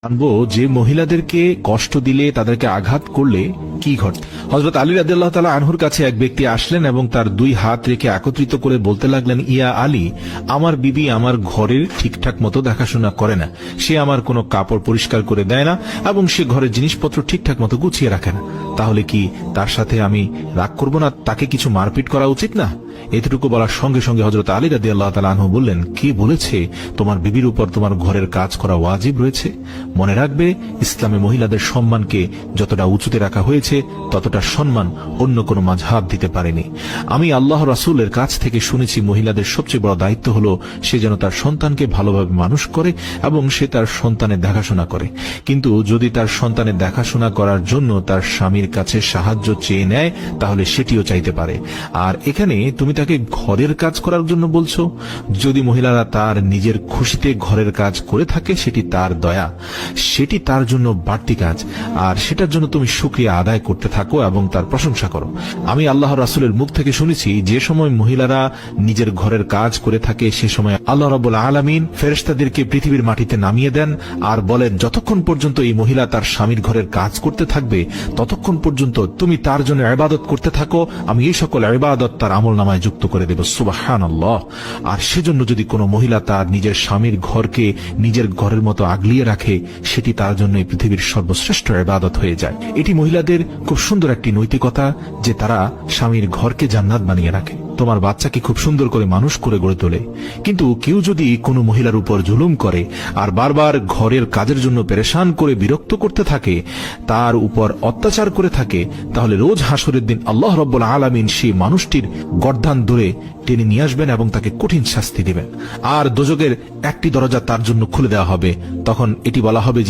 জানবো যে মহিলাদেরকে কষ্ট দিলে, তাদেরকে আঘাত করলে কি ঘটে। হযরত আলী রাদিয়াল্লাহু তাআলা আনহুর কাছে এক ব্যক্তি আসলেন এবং তার দুই হাত রেখে একত্রিত করে বলতে লাগলেন, ইয়া আলী, আমার বিবি আমার ঘরের ঠিকঠাক মতো দেখাশোনা করে না, সে আমার কোনো কাপড় পরিষ্কার করে দেয় না এবং সে ঘরের জিনিসপত্র ঠিকঠাক মতো গুছিয়ে রাখে না। তাহলে কি তার সাথে আমি রাগ করব না? তাকে কিছু মারপিট করা উচিত না? এতটুকু বলার সঙ্গে সঙ্গে হযরত আলী রাদিয়াল্লাহু তাআলা আনহু বললেন, কে বলেছে তোমার বিবির উপর তোমার ঘরের কাজ করা ওয়াজিব রয়েছে? মনে রাখবে, ইসলামে মহিলাদের সম্মানকে যতটা উঁচুতে রাখা হয়েছে ততটা সম্মান অন্য কোনো মাযহাব দিতে পারেনি। আমি আল্লাহ রাসূলের কাছ থেকে শুনেছি, মহিলাদের সবচেয়ে বড় দায়িত্ব হলো সে যেন তার সন্তানকে ভালোভাবে মানুষ করে এবং সে তার সন্তানের দেখাশোনা করে। কিন্তু যদি তার সন্তানের দেখাশোনা করার জন্য তার স্বামীর কাছে সাহায্য চেয়ে নেয়, তাহলে সেটিও চাইতে পারে। আর এখানে তুমি তাকে ঘরের কাজ করার জন্য বলছো। যদি মহিলারা তার নিজের খুশিতে ঘরের কাজ করে থাকে, সেটি তার দয়া, সেটি তার জন্য বাড়তি কাজ, আর সেটার জন্য তুমি শুকরিয়া আদায় করতে থাকো এবং তার প্রশংসা করো। আমি আল্লাহর রাসূলের মুখ থেকে শুনেছি, যে সময় মহিলারা নিজের ঘরের কাজ করে থাকে, সে সময় আল্লাহ রাব্বুল আলামিন ফেরেশতাদেরকে পৃথিবীর মাটিতে নামিয়ে দেন আর বলেন, যতক্ষণ পর্যন্ত এই মহিলা তার স্বামীর ঘরের কাজ করতে থাকবে, ততক্ষণ পর্যন্ত তুমি তার জন্য ইবাদত করতে থাকো, আমি এই সকল ইবাদত তার আমলনামায় যুক্ত করে দেব। সুবহানাল্লাহ। আর সেজন্য যদি কোনো মহিলা তার নিজের স্বামীর ঘরকে নিজের ঘরের মতো আগলিয়ে রাখে, সেটি তার জন্য এই পৃথিবীর সর্বশ্রেষ্ঠ ইবাদত হয়ে যায়। এটি মহিলাদের খুব সুন্দর একটি নৈতিকতা যে তারা স্বামীর ঘরকে জান্নাত বানিয়ে রাখে, তোমার বাচ্চাকে খুব সুন্দর করে মানুষ করে গড়ে তোলে। কিন্তু কেউ যদি কোনো মহিলার উপর জুলুম করে আর বারবার ঘরের কাজের জন্য পেরেশান করে বিরক্ত করতে থাকে, তার উপর অত্যাচার করে থাকে, তাহলে রোজ হাসরের দিন আল্লাহ রাব্বুল আলামিন সেই মানুষটির গর্দান ধরে টেনে নিয়ে আসবেন এবং তাকে কঠিন শাস্তি দিবেন। আর দোজখের একটি দরজা তার জন্য খুলে দেওয়া হবে। তখন এটি বলা হবে